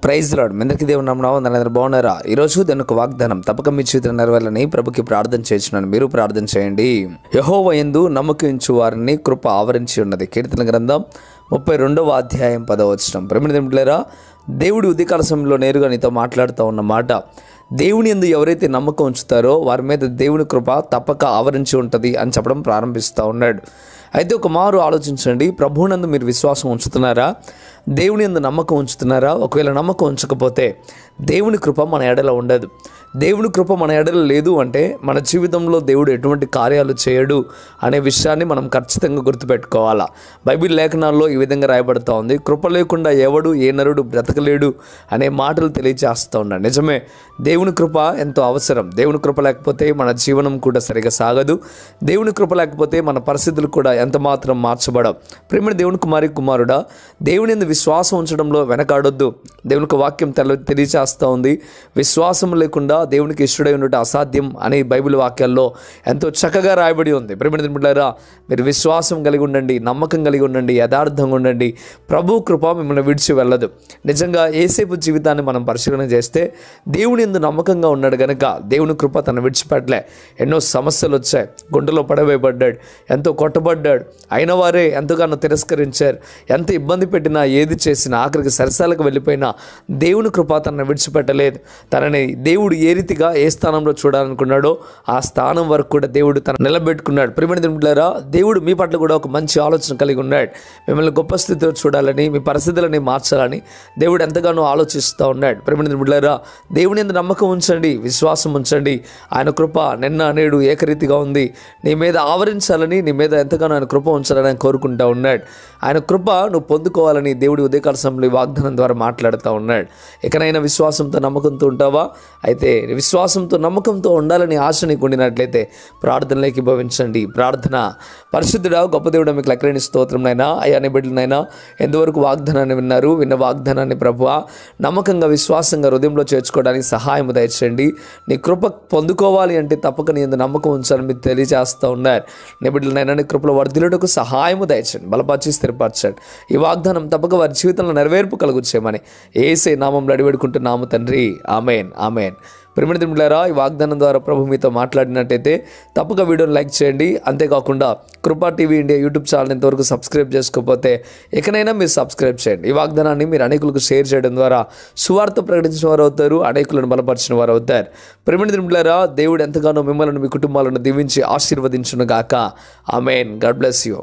Praise lord. మీ అందరికీ దేవుని నామమున అందరూ బాగున్నారా? ఈరోజు దాని ఒక వాగ్దానం తప్పక మీ జీవితంలో నెరవేరాలని ప్రభుకి ప్రార్థన చేస్తున్నాను. మీరు ప్రార్థన చేయండి. యెహోవా యందు నమ్మకించు వారిని కృప ఆవరించి ఉన్నది. కీర్తన గ్రంథం 32వ అధ్యాయం 10వ వచనం. ప్రేమికులారా, దేవుడి ఉదయకాల సమయంలో నేరుగా నీతో మాట్లాడుతూ ఉన్న మాట, దేవుని యందు ఎవరైతే నమ్మకం ఉంచుతారో వారి మీద దేవుని కృప తప్పక ఆవరించి ఉంటుంది అని చెప్పడం ప్రారంభిస్తూ ఉన్నాడు. అయితే ఒక మారు ఆలోచించండి, ప్రభువునందు మీరు విశ్వాసం ఉంచుతున్నారా? దేవుని యందు నమ్మకం ఉంచుతున్నారా? ఒకవేళ నమ్మకం ఉంచకపోతే దేవుని కృప మన ఎడల ఉండదు. దేవుని కృప మన ఎడల లేదు అంటే మన జీవితంలో దేవుడు ఎటువంటి కార్యాలు చేయడు అనే విషయాన్ని మనం ఖచ్చితంగా గుర్తుపెట్టుకోవాలా. బైబిల్ లేఖనాల్లో ఈ విధంగా రాయబడుతూ ఉంది, కృప లేకుండా ఎవడు ఏ నరుడు బ్రతకలేడు అనే మాటలు తెలియజేస్తూ ఉన్నాడు. నిజమే, దేవుని కృప ఎంతో అవసరం. దేవుని కృప లేకపోతే మన జీవనం కూడా సరిగా సాగదు. దేవుని కృప లేకపోతే మన పరిస్థితులు కూడా ఎంత మాత్రం మార్చబడవు. ప్రేమ దేవుని కుమారుడా, దేవుని యందు విశ్వాసం ఉంచడంలో వెనకాడొద్దు. దేవునికి వాక్యం తెలియజేస్తూ ఉంది, విశ్వాసం లేకుండా దేవునికి ఇష్టడై ఉండటం అసాధ్యం అని బైబిల్ వాక్యాల్లో ఎంతో చక్కగా రాయబడి ఉంది. ప్రేమిలారా, మీరు విశ్వాసం కలిగి ఉండండి, నమ్మకం కలిగి ఉండండి, యథార్థంగా ఉండండి. ప్రభు కృప మిమ్మల్ని విడిచి వెళ్ళదు. నిజంగా యేసేపు జీవితాన్ని మనం పరిశీలన చేస్తే దేవుని యందు నమ్మకంగా ఉన్నాడు కనుక దేవుని కృప తను విడిచిపెట్టలే. ఎన్నో సమస్యలు వచ్చాయి, గుంటలో పడవేయబడ్డాడు, ఎంతో కొట్టబడ్డాడు, అయిన వారే ఎంతగానో తిరస్కరించారు. ఎంత ఇబ్బంది పెట్టినా, ఏది చేసినా, ఆఖరికి సరసాలకు వెళ్ళిపోయినా దేవుని కృప తనను విడిచిపెట్టలేదు. తనని దేవుడు ఏ రీతిగా ఏ స్థానంలో చూడాలనుకున్నాడో ఆ స్థానం వరకు కూడా దేవుడు తను నిలబెట్టుకున్నాడు. ప్రియమైన దేవుడు మీ పట్ల కూడా ఒక మంచి ఆలోచన కలిగి ఉన్నాడు. మిమ్మల్ని గొప్ప స్థితిలో చూడాలని, మీ పరిస్థితులని మార్చాలని దేవుడు ఎంతగానో ఆలోచిస్తూ ఉన్నాడు. ప్రియమైన దేవుని యందు నమ్మకం ఉంచండి, విశ్వాసం ఉంచండి. ఆయన కృప నిన్న నేడు ఏకరీతిగా ఉంది. నీ మీద ఆవరించాలని, నీ మీద ఎంతగానో ఆయన కృప ఉంచాలని ఆయన కోరుకుంటూ ఉన్నాడు. ఆయన కృప నువ్వు పొందుకోవాలని దేవుడి ఉదయకాల సమయంలో వాగ్దానం ద్వారా మాట్లాడుతూ ఉన్నాడు. ఎక్కడైనా విశ్వాసంతో నమ్మకంతో ఉంటావా? అయితే విశ్వాసంతో నమ్మకంతో ఉండాలని ఆశ నీకు ఉండినట్లయితే ప్రార్థనలోకి భవించండి. ప్రార్థన. పరిశుద్ధుడా, గొప్ప దేవుడా, మీకు లెక్కలేని స్తోత్రం నైనా. అయ్యా నీ బిడ్డలనైనా ఎంతవరకు వాగ్దానాన్ని విన్నారు? విన్న వాగ్దానాన్ని ప్రభువా నమ్మకంగా, విశ్వాసంగా హృదయంలో చేర్చుకోవడానికి సహాయం దయచేయండి. నీ కృప పొందుకోవాలి అంటే తప్పక నీ యందు నమ్మకం ఉంచాలని మీరు తెలియజేస్తూ ఉన్నారు. నీ బిడ్డలనైనా నీ కృపలో వర్ధిల్లుటకు సహాయము దయచేయండి, బలపరిచి స్థిరపరచండి. ఈ వాగ్దానం తప్పక వారి జీవితంలో నెరవేర్పు కలుగు చేయమని యేసయ్య నామములో అడివేడుకుంటున్నాము తండ్రి. ఆమేన్, ఆమేన్. ప్రియమిత్రులారా, ఈ వాగ్దానం ద్వారా ప్రభు మీతో మాట్లాడినట్టయితే తప్పక వీడియోని లైక్ చేయండి. అంతేకాకుండా కృపా టీవీ ఇండియా యూట్యూబ్ ఛానల్ ఇంతవరకు సబ్స్క్రైబ్ చేసుకోకపోతే ఎక్కడైనా మీరు సబ్స్క్రైబ్ చేయండి. ఈ వాగ్దానాన్ని మీరు అనేకులకు షేర్ చేయడం ద్వారా సువార్త ప్రకటించిన వారు అవుతారు, అనేకులను బలపరిచిన వారు అవుతారు. ప్రియమిత్రులారా, దేవుడు ఎంతగానో మిమ్మల్ని, మీ కుటుంబాలను దీవించి ఆశీర్వదించును గాక. ఆమేన్. God bless you.